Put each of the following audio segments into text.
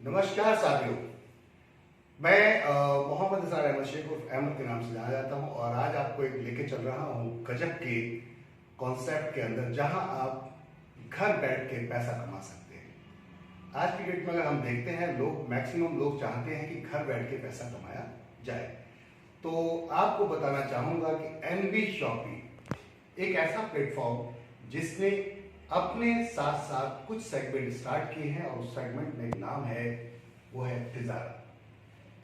नमस्कार साथियों, मैं मोहम्मद इज़हार अहमद शेख उर्फ अहमद के नाम से जाना जाता हूं और आज आपको एक लेके चल रहा हूं गजब के कॉन्सेप्ट के अंदर जहां आप घर बैठ के पैसा कमा सकते हैं। आज की डेट में अगर हम देखते हैं मैक्सिमम लोग चाहते हैं कि घर बैठ के पैसा कमाया जाए, तो आपको बताना चाहूंगा कि एनबी शॉपी एक ऐसा प्लेटफॉर्म जिसने अपने साथ साथ कुछ सेगमेंट स्टार्ट किए हैं और उस सेगमेंट में नाम है वो है तिजारत।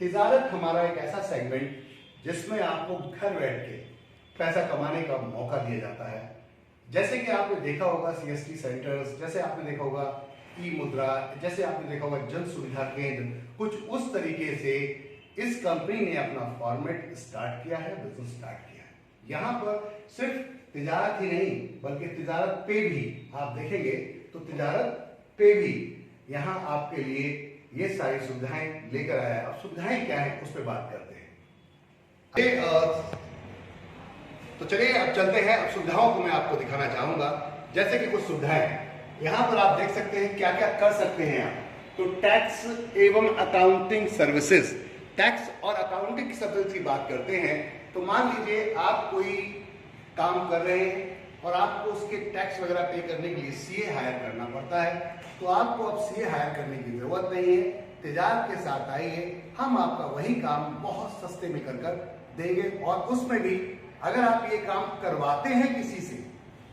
तिजारत हमारा एक ऐसा सेगमेंट जिसमें आपको घर बैठ के पैसा कमाने का मौका दिया जाता है। जैसे कि आपने देखा होगा सीएसटी सेंटर्स, जैसे आपने देखा होगा ई मुद्रा, जैसे आपने देखा होगा जन सुविधा केंद्र, कुछ उस तरीके से इस कंपनी ने अपना फॉर्मेट स्टार्ट किया है, बिजनेस स्टार्ट किया है। यहाँ पर सिर्फ तिजारत ही नहीं बल्कि तिजारत पे भी आप देखेंगे तो तिजारत पे भी यहाँ आपके लिए ये सारी सुविधाएं लेकर आया है। अब सुविधाएं क्या है उस पर बात करते हैं। तो चलिए अब चलते हैं, अब सुविधाओं को मैं आपको दिखाना चाहूंगा। जैसे कि कुछ सुविधाएं यहाँ पर आप देख सकते हैं क्या क्या कर सकते हैं आप। तो टैक्स एवं अकाउंटिंग सर्विसेज, टैक्स और अकाउंटिंग सर्विसेज की बात करते हैं तो मान लीजिए आप कोई काम कर रहे हैं और आपको उसके टैक्स वगैरह पे करने के लिए सीए हायर करना पड़ता है, तो आपको अब सीए हायर करने की जरूरत नहीं है। तिजारत के साथ आइए, हम आपका वही काम बहुत सस्ते में कर देंगे और उसमें भी अगर आप ये काम करवाते हैं किसी से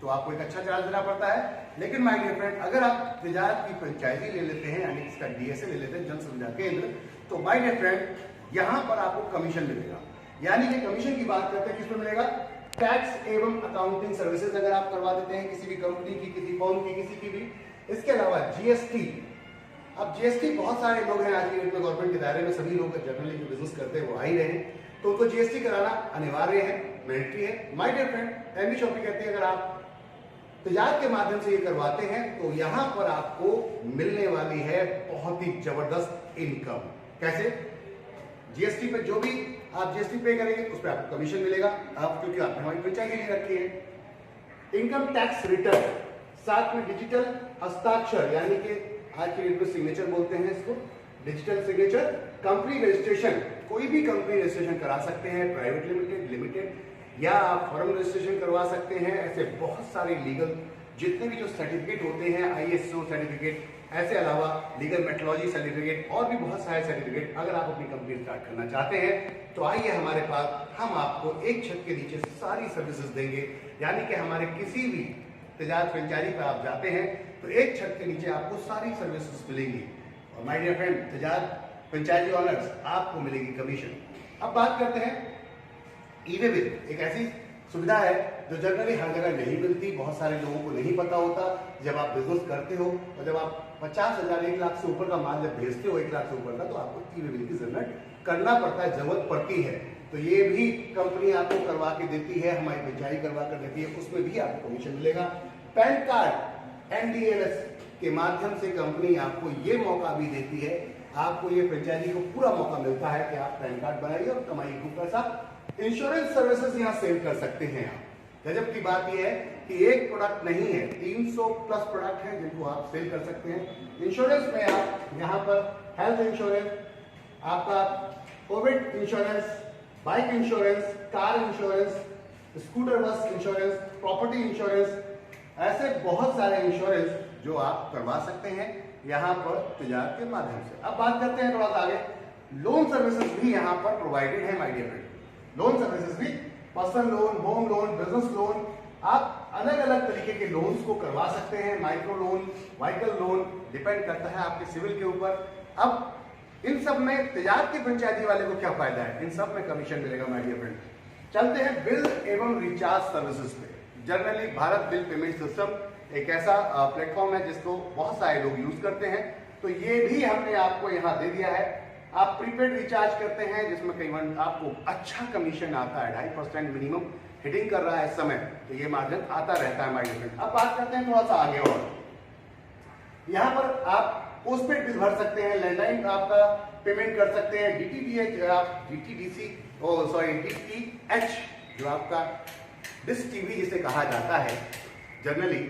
तो आपको एक अच्छा चार्ज देना पड़ता है। लेकिन माय डियर फ्रेंड, अगर आप तिजारत की फ्रेंचाइजी ले लेते हैं यानी इसका डीएसए ले लेते हैं, जन सुविधा केंद्र, तो माय डियर फ्रेंड यहाँ पर आपको कमीशन मिलेगा। यानी कि कमीशन की बात करते हैं किसमें मिलेगा, टैक्स एवं अकाउंटिंग सर्विसेज अगर आप करवा देते हैं किसी भी कंपनी की, किसी फर्म की, किसी की भी। इसके अलावा जीएसटी, अब जीएसटी बहुत सारे लोग हैं आज की डेट में गवर्नमेंट के दायरे में, सभी लोग जनरली जो बिजनेस करते हैं वो आ ही रहे हैं, तो उनको जीएसटी कराना अनिवार्य है, मैंडेटरी है। माय डियर फ्रेंड, एनबी शॉपी कहते हैं अगर आप तिजारत के माध्यम से ये करवाते हैं तो यहाँ पर आपको मिलने वाली है बहुत ही जबरदस्त इनकम। कैसे? जीएसटी पे जो भी आप जीएसटी पे करेंगे उस पर आपको कमीशन मिलेगा, आप क्योंकि आपने हमारी फ्रेंचाइजी ले रखी है। इनकम टैक्स रिटर्न, साथ में डिजिटल हस्ताक्षर यानी कि आज के डेट में सिग्नेचर बोलते हैं इसको, डिजिटल सिग्नेचर, कंपनी रजिस्ट्रेशन, कोई भी कंपनी रजिस्ट्रेशन करा सकते हैं, प्राइवेट लिमिटेड, लिमिटेड, या आप फर्म रजिस्ट्रेशन करवा सकते हैं। ऐसे बहुत सारे लीगल जितने भी जो सर्टिफिकेट होते हैं, आईएसओ सर्टिफिकेट, ऐसे अलावा लीगल मेट्रोलॉजी सर्टिफिकेट और भी बहुत सारे सर्टिफिकेट अगर आप अपनी कंपनी स्टार्ट करना चाहते हैं तो आइए हमारे पास, हम आपको एक छत के नीचे सारी सर्विसेज देंगे। यानी कि हमारे किसी भी तिजारत फ्रेंचाइजी पर आप जाते हैं तो एक छत के नीचे आपको सारी सर्विसेज मिलेंगी। और माय डियर फ्रेंड, तिजारत फ्रेंचाइजी ऑनर्स, आपको मिलेगी कमीशन। अब बात करते हैं ई-वे बिल, एक ऐसी सुविधा है जो जनरली हर जगह नहीं मिलती, बहुत सारे लोगों को नहीं पता होता। जब आप बिजनेस करते हो और जब आप 50,000 1 लाख से ऊपर का माल जब भेजते हो, 1 लाख से ऊपर का, तो आपको ई-वे बिल की जरूरत करना पड़ता है, जरूरत पड़ती है। तो ये भी कंपनी आपको करवा के देती है, हमारी फ्रेंचाइजी करवा कर देती है, उसमें भी आपको कमीशन मिलेगा। पैन कार्ड एनडीएलएस के माध्यम से कंपनी आपको ये मौका भी देती है, आपको ये फ्रेंचाइजी को पूरा मौका मिलता है कि आप पैन कार्ड बनाइए और कमाइए खूब पैसा। इंश्योरेंस सर्विसेज यहाँ सेल कर सकते हैं आप। गजब की बात यह है कि एक प्रोडक्ट नहीं है, 300 प्लस प्रोडक्ट हैं जिनको आप सेल कर सकते हैं। इंश्योरेंस में आप यहाँ पर हेल्थ इंश्योरेंस, आपका Covid insurance, bike insurance, car insurance, scooter बस इंश्योरेंस, प्रॉपर्टी इंश्योरेंस, ऐसे बहुत सारे इंश्योरेंस जो आप करवा सकते हैं यहाँ पर तिजारत के माध्यम से। अब बात करते हैं थोड़ा सा आगे, लोन सर्विसेज भी यहाँ पर प्रोवाइडेड है my dear friend. Loan services भी, personal loan, home loan, business loan, आप अलग अलग तरीके के लोन्स को करवा सकते हैं। Micro loan, vehicle loan, depend करता है आपके सिविल के ऊपर। अब इन सब में तिजारत की फ्रेंचाइजी वाले को क्या फायदा है, इन सब में कमीशन मिलेगा माय डियर फ्रेंड। चलते हैं बिल एवं रिचार्ज सर्विसेज पे। Generally Bharat bill payment system एक ऐसा प्लेटफॉर्म है जिसको बहुत सारे लोग यूज करते हैं, तो ये भी हमने आपको यहाँ दे दिया है। आप प्रीपेड रिचार्ज करते हैं जिसमें कई बार आपको अच्छा कमीशन आता है, 2.5% मिनिमम हिटिंग कर रहा है इस समय, तो ये मार्जिन आता रहता है माय डियर फ्रेंड। अब बात करते हैं थोड़ा सा आगे, और यहाँ पर आप पोस्टपेड बिल भर सकते हैं, लैंडलाइन आपका पेमेंट कर सकते हैं, डीटीडीएच, आप डीटीडीसी, डीटीएच जो आपका डिश टीवी जिसे कहा जाता है, जनरली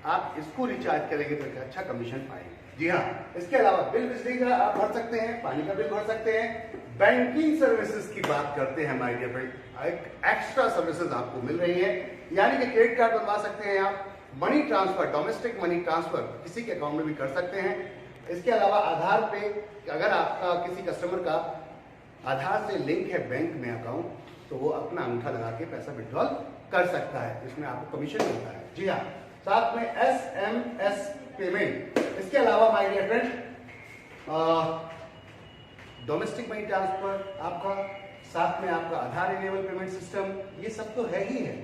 आप इसको रिचार्ज करेंगे तो अच्छा कमीशन पाएंगे। जी हाँ, इसके अलावा बिल बिजली का आप भर सकते हैं, पानी का बिल भर सकते हैं। बैंकिंग सर्विसेज की बात करते हैं माय डियर फ्रेंड, एक एक्स्ट्रा सर्विसेज आपको मिल रही है, यानी कि क्रेडिट कार्ड बनवा सकते हैं आप, money transfer, domestic money transfer किसी के अकाउंट में भी कर सकते हैं। इसके अलावा आधार पे, अगर आपका किसी कस्टमर का आधार से लिंक है बैंक में अकाउंट, तो वो अपना अंगूठा लगा के पैसा विड्रॉल कर सकता है, इसमें आपको कमीशन मिलता है। जी हाँ, साथ में SMS पेमेंट। इसके अलावा my dear friend domestic money transfer आपका, साथ में आपका आधार इनेबल पेमेंट सिस्टम, ये सब तो है ही है।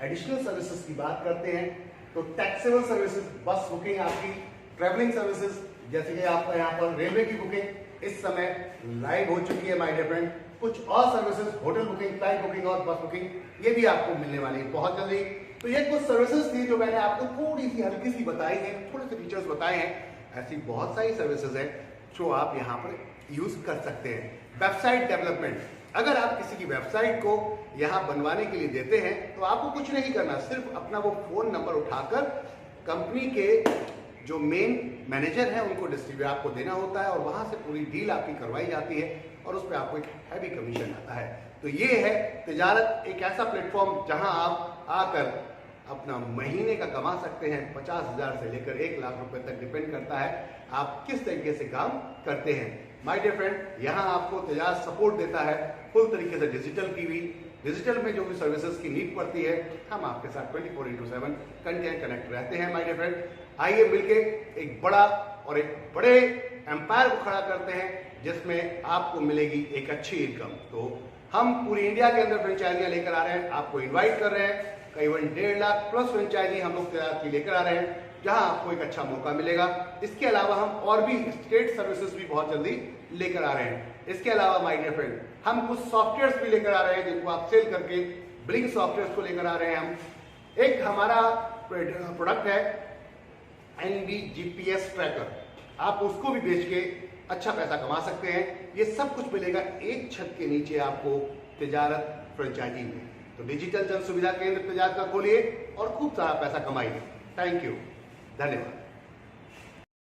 एडिशनल सर्विसेज की बात करते हैं तो टैक्सेबल सर्विसेज, बस बुकिंग आपकी, ट्रैवलिंग सर्विसेज जैसे कि आपका यहाँ पर रेलवे की बुकिंग इस समय लाइव हो चुकी है माय डियर फ्रेंड। कुछ और services, hotel booking, flight booking और बस बुकिंग, ये भी आपको मिलने वाली है बहुत जल्दी। तो ये कुछ सर्विसेज थी जो मैंने आपको थोड़ी सी हल्की सी बताई है, थोड़े से फीचर्स बताए हैं। ऐसी बहुत सारी सर्विसेज है जो आप यहाँ पर यूज कर सकते हैं। वेबसाइट डेवलपमेंट, अगर आप किसी की वेबसाइट को यहाँ बनवाने के लिए देते हैं तो आपको कुछ नहीं करना, सिर्फ अपना वो फोन नंबर उठाकर कंपनी के जो मेन मैनेजर हैं उनको डिस्ट्रीब्यूट आपको देना होता है और वहां से पूरी डील आपकी करवाई जाती है और उस पर आपको एक हैवी कमीशन आता है। तो ये है तिजारत, एक ऐसा प्लेटफॉर्म जहां आप आकर अपना महीने का कमा सकते हैं। 50,000 से लेकर 1 लाख रुपए तक, डिपेंड करता है आप किस तरीके से काम करते हैं। माय डियर फ्रेंड, यहाँ आपको तिजारत सपोर्ट देता है फुल तरीके से, डिजिटल टीवी, डिजिटल में जो भी सर्विसेज की नीड पड़ती है, हम आपके साथ 24/7 कनेक्ट रहते हैं। माय डियर फ्रेंड, आइए मिलके एक बड़ा और एक बड़े एम्पायर को खड़ा करते हैं जिसमें आपको मिलेगी एक अच्छी इनकम। तो हम पूरी इंडिया के अंदर फ्रेंचाइजियां लेकर आ रहे हैं, आपको इन्वाइट कर रहे हैं। करीबन 1.5 लाख प्लस फ्रेंचाइजी हम लोग तिजारत की लेकर आ रहे हैं, जहां आपको एक अच्छा मौका मिलेगा। इसके अलावा हम और भी स्टेट सर्विसेज भी बहुत जल्दी लेकर आ रहे हैं। इसके अलावा माय डियर फ्रेंड, हम कुछ सॉफ्टवेयर भी लेकर आ रहे हैं जिनको आप सेल करके, ब्लिंक सॉफ्टवेयर को लेकर आ रहे हैं हम। एक हमारा प्रोडक्ट है NB GPS ट्रैकर, आप उसको भी बेच के अच्छा पैसा कमा सकते हैं। ये सब कुछ मिलेगा एक छत के नीचे आपको तिजारत फ्रेंचाइजी में। तो डिजिटल जन सुविधा केंद्र तिजारत का खोलिए और खूब सारा पैसा कमाइए। थैंक यू, धन्यवाद।